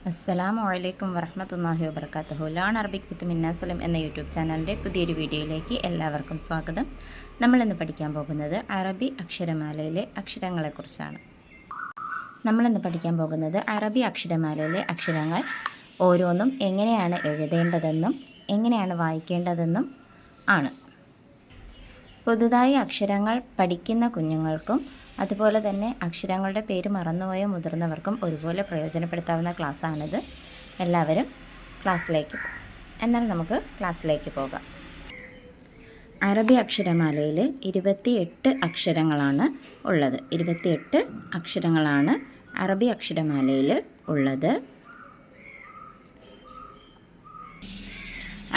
അസ്സലാമു അലൈക്കും വറഹ്മത്തുള്ളാഹി വബറകാതുഹു. ലേൺ അറബിക് വിത്ത് മിന്ന സലം എന്ന യൂട്യൂബ് ചാനലിൻ്റെ പുതിയൊരു വീഡിയോയിലേക്ക് എല്ലാവർക്കും സ്വാഗതം. നമ്മളിന്ന് പഠിക്കാൻ പോകുന്നത് അറബി അക്ഷരമാലയിലെ അക്ഷരങ്ങളെക്കുറിച്ചാണ്. നമ്മളിന്ന് പഠിക്കാൻ പോകുന്നത് അറബി അക്ഷരമാലയിലെ അക്ഷരങ്ങൾ ഓരോന്നും എങ്ങനെയാണ് എഴുതേണ്ടതെന്നും എങ്ങനെയാണ് വായിക്കേണ്ടതെന്നും ആണ്. പുതുതായി അക്ഷരങ്ങൾ പഠിക്കുന്ന കുഞ്ഞുങ്ങൾക്കും അതുപോലെ തന്നെ അക്ഷരങ്ങളുടെ പേര് മറന്നുപോയ മുതിർന്നവർക്കും ഒരുപോലെ പ്രയോജനപ്പെടുത്താവുന്ന ക്ലാസ്സാണിത്. എല്ലാവരും എന്നാൽ നമുക്ക് ക്ലാസ്സിലേക്ക് പോകാം. അറബി അക്ഷരമാലയിൽ 28 അക്ഷരങ്ങളാണ് ഉള്ളത്. 28 അക്ഷരങ്ങളാണ് അറബി അക്ഷരമാലയിൽ ഉള്ളത്.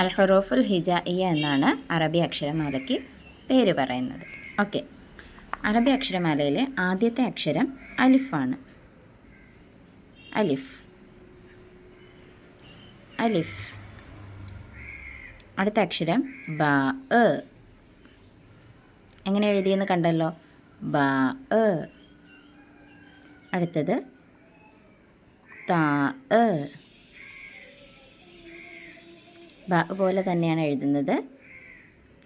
അൽ ഹുറൂഫുൽ ഹിജായിയ എന്നാണ് അറബി അക്ഷരമാലയ്ക്ക് പേര് പറയുന്നത്. ഓക്കെ, അറബി അക്ഷരമാലയിലെ ആദ്യത്തെ അക്ഷരം അലിഫാണ്. അലിഫ്. അലിഫ്. അടുത്ത അക്ഷരം ബാ. എങ്ങനെ എഴുതിയെന്ന് കണ്ടല്ലോ, ബാ. അടുത്തത് താ. ബാ പോലെ തന്നെയാണ് എഴുതുന്നത്,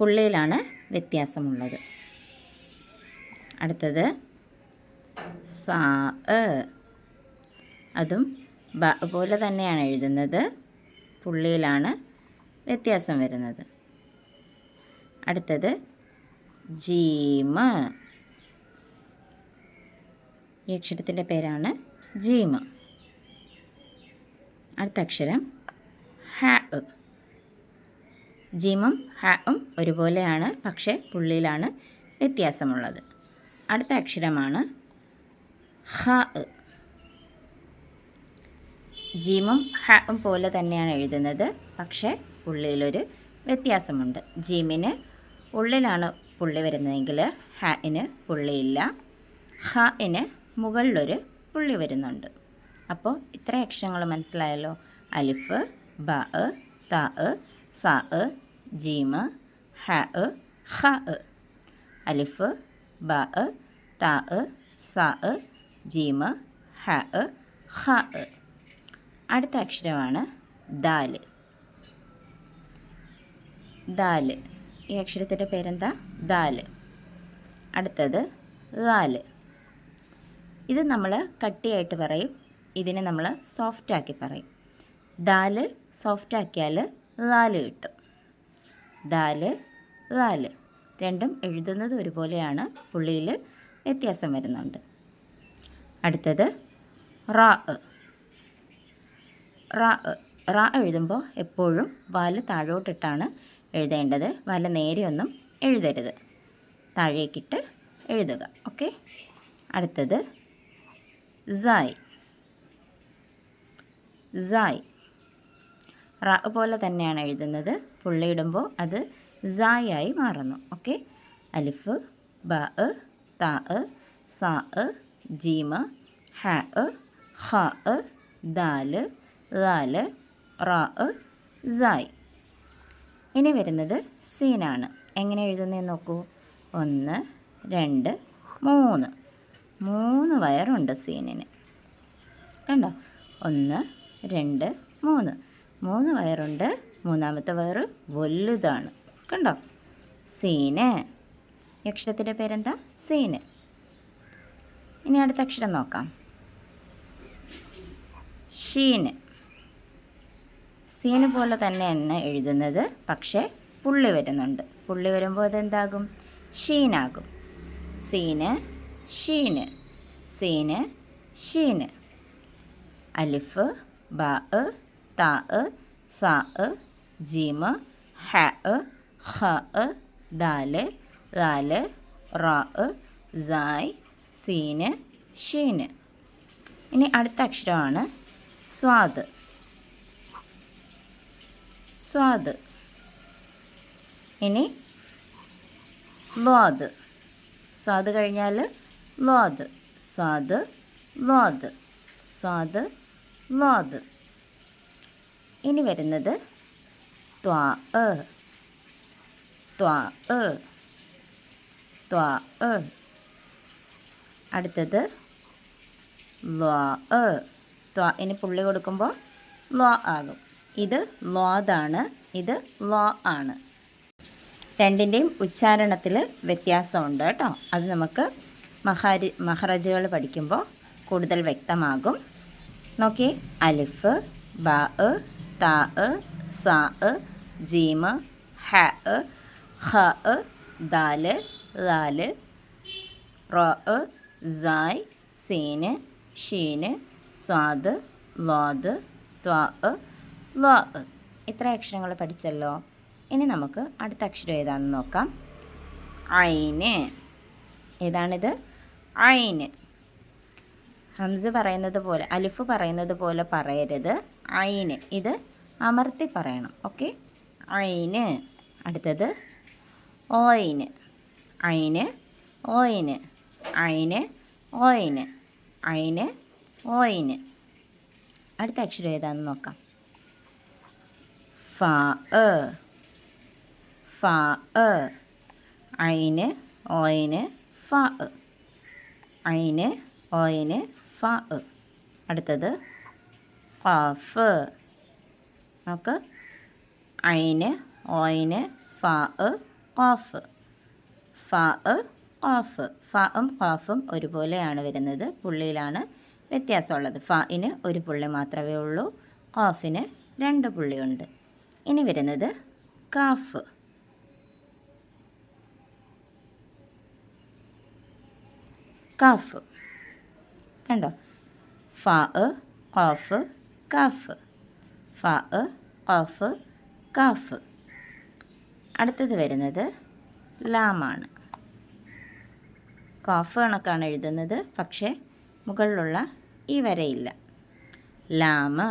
പുള്ളിയിലാണ് വ്യത്യാസമുള്ളത്. അടുത്തത് സാ. അതും ബ പോലെ തന്നെയാണ് എഴുതുന്നത്, പുള്ളിയിലാണ് വ്യത്യാസം വരുന്നത്. അടുത്തത് ജീമ്. ഈ അക്ഷരത്തിൻ്റെ പേരാണ് ജീമ്. അടുത്ത അക്ഷരം ഹ. ജീമും ഹയും ഒരുപോലെയാണ്, പക്ഷേ പുള്ളിയിലാണ് വ്യത്യാസമുള്ളത്. അടുത്ത അക്ഷരമാണ് ഹ. ജീമും ഹയും പോലെ തന്നെയാണ് എഴുതുന്നത്, പക്ഷേ പുള്ളിയിലൊരു വ്യത്യാസമുണ്ട്. ജീമിന് ഉള്ളിലാണ് പുള്ളി വരുന്നതെങ്കിൽ ഹയിന് പുള്ളിയില്ല. ഹയിന് മുകളിലൊരു പുള്ളി വരുന്നുണ്ട്. അപ്പോൾ ഇത്ര അക്ഷരങ്ങൾ മനസ്സിലായല്ലോ. അലിഫ്, ബ, ത, സ, ജീമ്, ഹ, ഹ. അലിഫ്, ബ, ത, സ, ജീമ്, ഹ, ഹ. അടുത്ത അക്ഷരമാണ് ദാല്. ദാല്. ഈ അക്ഷരത്തിൻ്റെ പേരെന്താ? ദാല്. അടുത്തത് ലാല്. ഇത് നമ്മൾ കട്ടിയായിട്ട് പറയും, ഇതിനെ നമ്മൾ സോഫ്റ്റാക്കി പറയും. ദാല് സോഫ്റ്റാക്കിയാൽ ലാല് കിട്ടും. ദാല്, ലാല് രണ്ടും എഴുതുന്നത് ഒരുപോലെയാണ്, പുള്ളിയിൽ വ്യത്യാസം വരുന്നുണ്ട്. അടുത്തത് റാ. റാ. റാ എഴുതുമ്പോൾ എപ്പോഴും വാല് താഴോട്ടിട്ടാണ് എഴുതേണ്ടത്. വാല് നേരെയൊന്നും എഴുതരുത്, താഴേക്കിട്ട് എഴുതുക. ഓക്കെ. അടുത്തത് സായ്. സായ്. റാ പോലെ തന്നെയാണ് എഴുതുന്നത്, പുള്ളിയിടുമ്പോൾ അത് സായ് ആയി മാറുന്നു. ഓക്കെ. അലിഫ്, ബ, ത, സ, ജീമ്, ഹ, ഹ, ദാല്, ലാല്, റാ, സായ്. ഇനി വരുന്നത് സീനാണ്. എങ്ങനെ എഴുതുന്നതെന്ന് നോക്കൂ. 1, 2, 3. 3 വയറുണ്ട് സീനിന്. കണ്ടോ? 1, 2, 3. 3 വയറുണ്ട്. മൂന്നാമത്തെ വയറ് വലുതാണ്. കണ്ടോ? സീന്. ഈ അക്ഷരത്തിൻ്റെ പേരെന്താ? സീന്. ഇനി അടുത്ത അക്ഷരം നോക്കാം. ഷീന്. സീന് പോലെ തന്നെയാണ് എഴുതുന്നത്, പക്ഷേ പുള്ളി വരുന്നുണ്ട്. പുള്ളി വരുമ്പോൾ അതെന്താകും? ഷീനാകും. സീന്, ഷീന്. സീന്, ഷീന്. അലിഫ്, ബ, ത, സ, ജീമ്, ഹ, ഹ, ദാല്, ലാല്, റാ, സായ്, സീന്, ഷീന്. ഇനി അടുത്ത അക്ഷരമാണ് സ്വാദ്. സ്വാദ്. ഇനി ലാദ്. സ്വാദ് കഴിഞ്ഞാൽ ലാദ്. സ്വാദ്, ലാദ്. സ്വാദ്, ലാദ്. ഇനി വരുന്നത് ത്വാ. ത്വാ. ത്വാ. അടുത്തത് ലാ. ഇനി പുള്ളി കൊടുക്കുമ്പോൾ ലോ ആകും. ഇത് ലോദാണ്, ഇത് ലോ ആണ്. രണ്ടിൻ്റെയും ഉച്ചാരണത്തിൽ വ്യത്യാസമുണ്ട് കേട്ടോ. അത് നമുക്ക് മഹറജുകൾ പഠിക്കുമ്പോൾ കൂടുതൽ വ്യക്തമാകും. നോക്കി, അലിഫ്, ബാ, താ, സാ, ജീമ്, ഹ, ഖ, ദാല്, ലാല്, റ, സായ്, സീന്, ഷീന്, സ്വാദ്, ലോദ്, ത്വാ, ലോ. ഇത്ര അക്ഷരങ്ങൾ പഠിച്ചല്ലോ. ഇനി നമുക്ക് അടുത്ത അക്ഷരം ഏതാണെന്ന് നോക്കാം. ഐന്. ഏതാണിത്? ഐന്. ഹംസ് പറയുന്നത് പോലെ, അലിഫ് പറയുന്നത് പോലെ പറയരുത്. ഐന്. ഇത് അമർത്തി പറയണം. ഓക്കെ. ഐന്. അടുത്തത് ഓയിന്. ഐന്, ഓയിന്, ഐന്, ഓയിന്, ഐന്, ഓയിന്. അടുത്ത അക്ഷരം ഏതാണെന്ന് നോക്കാം. ഫ, ഫ, ഐന്, ഓയിന്, ഫ, ഐന്, ഓയിന്, ഫ. അടുത്തത് ഖാഫ്. നോക്ക്, ഐന്, ഓയിന്, ഫ, ഖാഫ്. ഫ, ഖാഫ്. ഫയും ഖാഫും ഒരുപോലെയാണ് വരുന്നത്. പുള്ളിയിലാണ് വ്യത്യാസമുള്ളത്. ഫഇന് ഒരു പുള്ളി മാത്രമേ ഉള്ളൂ, ഖാഫിന് 2 പുള്ളിയുണ്ട്. ഇനി വരുന്നത് കാഫ്. കാഫ് കണ്ടോ? ഫ, ഖാഫ്, കാഫ്. ഫ, ഖാഫ്, കാഫ്. അടുത്തത് വരുന്നത് ലാമാണ്. കാഫ് കണക്കാണ് എഴുതുന്നത്, പക്ഷേ മുകളിലുള്ള ഈ വരയില്ല. ലാമ്.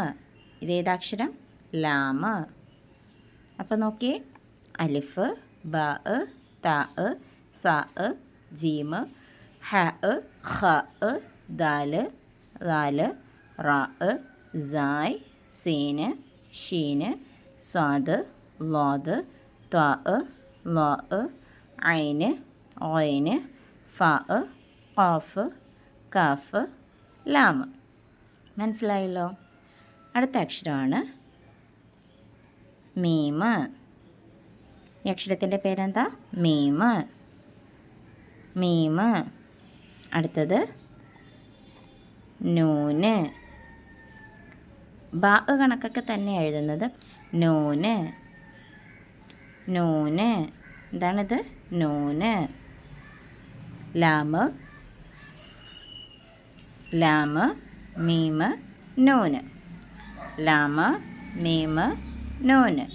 ഇതേതാക്ഷരം? ലാമ്. അപ്പോൾ നോക്കിയേ, അലിഫ്, ബാ, താ, സാ, ജീമ്, ഹ, ഖ, ദാല്, ലാല്, റാ, സായ്, സീന്, ഷീന്, സ്വാദ്, ലോദ്, ത്വാ, ലോ, ഐന്, ഓയിന്, ഫ, ഖാഫ്, കാഫ്, ലാം. മനസ്സിലായല്ലോ? അടുത്ത അക്ഷരമാണ് മീമ്. ഈ അക്ഷരത്തിൻ്റെ പേരെന്താ? മീമ്. മീമ്. അടുത്തത് നൂന്. ബാ കണക്കൊക്കെ തന്നെ എഴുതുന്നത്. നൂന്. നൂന്. എന്താണിത്? നൂന്. ലാമ്, ലാമ്, മീമ്, നൂന്. ലാമ്, മീമ്, നൂന്.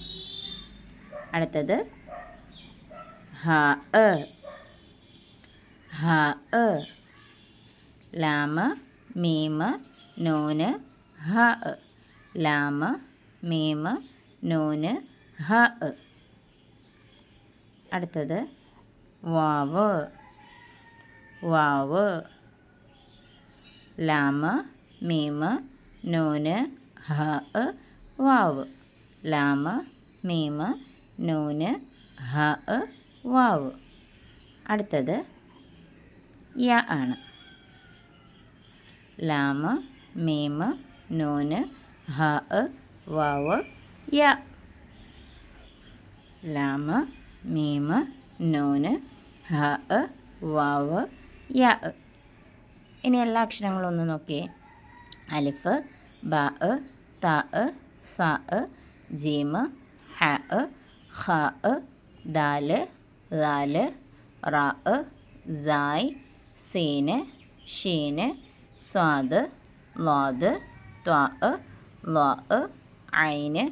അടുത്തത് ഹ, ഹ. ലാമ്, മീമ്, നൂന്, ഹ. ലാമ്, മീമ്, നൂന്, ഹ. അടുത്തത് വാവ്. വാവ്. ലാമ്, മീമ്, നൂന്, ഹ, വാവ്. ലാമ്, മീമ്, നൂന്, ഹ, വാവ്. അടുത്തത് യ ആണ്. ലാമ്, മീമ്, നൂന്, ഹ, വാവ്, യ. ലാമ്, മീമ്, നൂന്, ഹ, വാവ്, യ. ഇനി എല്ലാ അക്ഷരങ്ങളും ഒന്ന് നോക്കിയേ. അലിഫ്, ബാ, താ, സാ, ജീമ്, ഹ, ഖ, ദാല്, ലാല്, റാ, സായ്, സീന്, ഷീന്, സ്വാദ്, ലോദ്, ത്വാ, ലോ, ഐന്,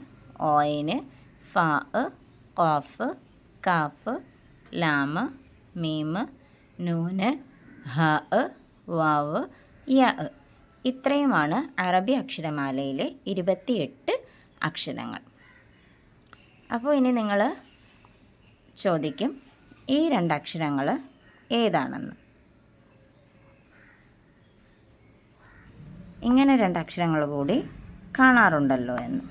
ഓയിന്, ഫ, ഖാഫ്, കാഫ്, ലാമ്, മീമ്, നൂന്, ഹ, വാവ്, യ. ഇത്രയുമാണ് അറബി അക്ഷരമാലയിലെ 28 അക്ഷരങ്ങൾ. അപ്പോൾ ഇനി നിങ്ങൾ ചോദിക്കും, ഈ 2 അക്ഷരങ്ങൾ ഏതാണെന്ന്. ഇങ്ങനെ 2 അക്ഷരങ്ങൾ കൂടി കാണാറുണ്ടല്ലോ എന്ന്.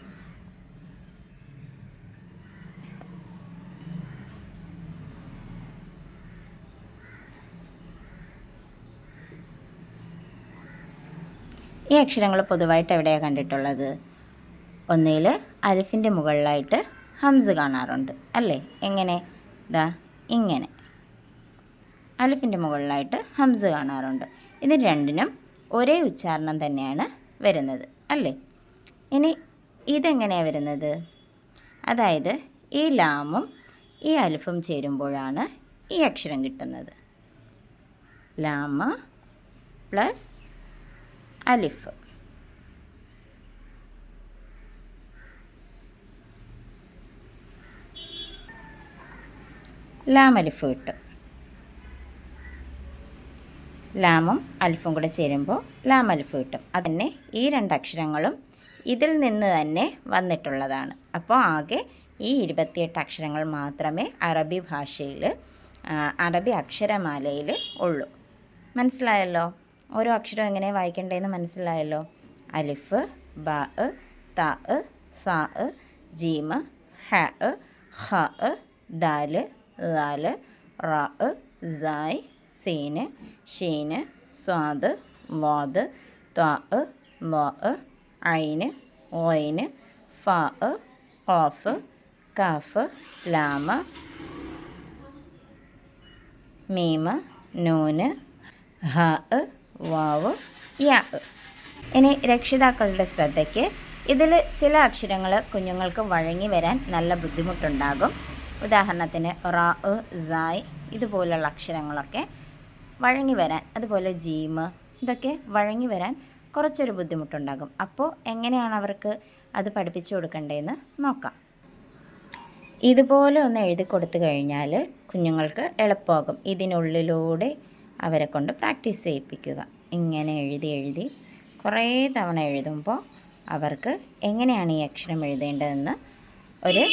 ഈ അക്ഷരങ്ങൾ പൊതുവായിട്ട് എവിടെയാണ് കണ്ടിട്ടുള്ളത്? ഒന്നിൽ അലിഫിൻ്റെ മുകളിലായിട്ട് ഹംസ് കാണാറുണ്ട് അല്ലേ? എങ്ങനെ? ദാ ഇങ്ങനെ അലിഫിൻ്റെ മുകളിലായിട്ട് ഹംസ് കാണാറുണ്ട്. ഇത് രണ്ടിനും ഒരേ ഉച്ചാരണം തന്നെയാണ് വരുന്നത് അല്ലേ? ഇനി ഇതെങ്ങനെയാണ് വരുന്നത്? അതായത് ഈ ലാമും ഈ അലിഫും ചേരുമ്പോഴാണ് ഈ അക്ഷരം കിട്ടുന്നത്. ലാമ പ്ലസ് അലിഫ്. ലാം അലിഫ് കിട്ടും. ലാമും അലിഫും കൂടെ ചേരുമ്പോൾ ലാം അലിഫ് കിട്ടും. അതന്നെ ഈ രണ്ടക്ഷരങ്ങളും ഇതിൽ നിന്ന് തന്നെ വന്നിട്ടുള്ളതാണ്. അപ്പോൾ ആകെ ഈ 28 അക്ഷരങ്ങൾ മാത്രമേ അറബി ഭാഷയിൽ, അറബി അക്ഷരമാലയിൽ ഉള്ളൂ. മനസ്സിലായല്ലോ? ഓരോ അക്ഷരം എങ്ങനെ വായിക്കേണ്ടതെന്ന് മനസ്സിലായല്ലോ? അലിഫ്, ബ, ത, സ, ജീമ്, ഹ, ഹ, ദാല്, ലാല്, റ, സായ്, സീന്, ഷീന്, സ്വാദ്, വാദ്, ത്വാ, ലോ, ഐന്, ഓയിന്, ഫ, ഖാഫ്, കാഫ്, ലാമ, മീമ്, നൂന്, ഹ, വാവ്, യാ. ഇനി രക്ഷിതാക്കളുടെ ശ്രദ്ധയ്ക്ക്, ഇതിൽ ചില അക്ഷരങ്ങൾ കുഞ്ഞുങ്ങൾക്ക് വഴങ്ങി വരാൻ നല്ല ബുദ്ധിമുട്ടുണ്ടാകും. ഉദാഹരണത്തിന് റ, സായ് ഇതുപോലുള്ള അക്ഷരങ്ങളൊക്കെ വഴങ്ങി വരാൻ, അതുപോലെ ജീമ്, ഇതൊക്കെ വഴങ്ങി വരാൻ കുറച്ചൊരു ബുദ്ധിമുട്ടുണ്ടാകും. അപ്പോൾ എങ്ങനെയാണ് അവർക്ക് അത് പഠിപ്പിച്ചു കൊടുക്കേണ്ടതെന്ന് നോക്കാം. ഇതുപോലെ ഒന്ന് എഴുതി കൊടുത്തു കഴിഞ്ഞാൽ കുഞ്ഞുങ്ങൾക്ക് എളുപ്പമാകും. ഇതിനുള്ളിലൂടെ അവരെ കൊണ്ട് പ്രാക്ടീസ് ചെയ്യിപ്പിക്കുക. ഇങ്ങനെ എഴുതി എഴുതി കുറേ തവണ എഴുതുമ്പോൾ അവർക്ക് എങ്ങനെയാണ് ഈ അക്ഷരം എഴുതേണ്ടതെന്ന് ഒരു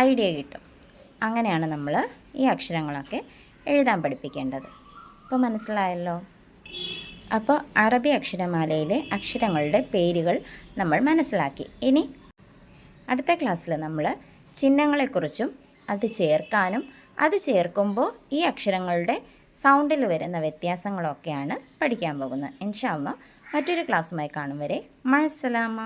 ഐഡിയ കിട്ടും. അങ്ങനെയാണ് നമ്മൾ ഈ അക്ഷരങ്ങളൊക്കെ എഴുതാൻ പഠിപ്പിക്കേണ്ടത്. അപ്പോൾ മനസ്സിലായല്ലോ? അപ്പോൾ അറബി അക്ഷരമാലയിലെ അക്ഷരങ്ങളുടെ പേരുകൾ നമ്മൾ മനസ്സിലാക്കി. ഇനി അടുത്ത ക്ലാസ്സിൽ നമ്മൾ ചിഹ്നങ്ങളെക്കുറിച്ചും അത് ചേർക്കാനും അത് ചേർക്കുമ്പോൾ ഈ അക്ഷരങ്ങളുടെ സൗണ്ടിൽ വരുന്ന വ്യത്യാസങ്ങളൊക്കെയാണ് പഠിക്കാൻ പോകുന്നത്. ഇൻഷാ അല്ലാഹ് മറ്റൊരു ക്ലാസ്സുമായി കാണും വരെ മഅസ്സലാമ.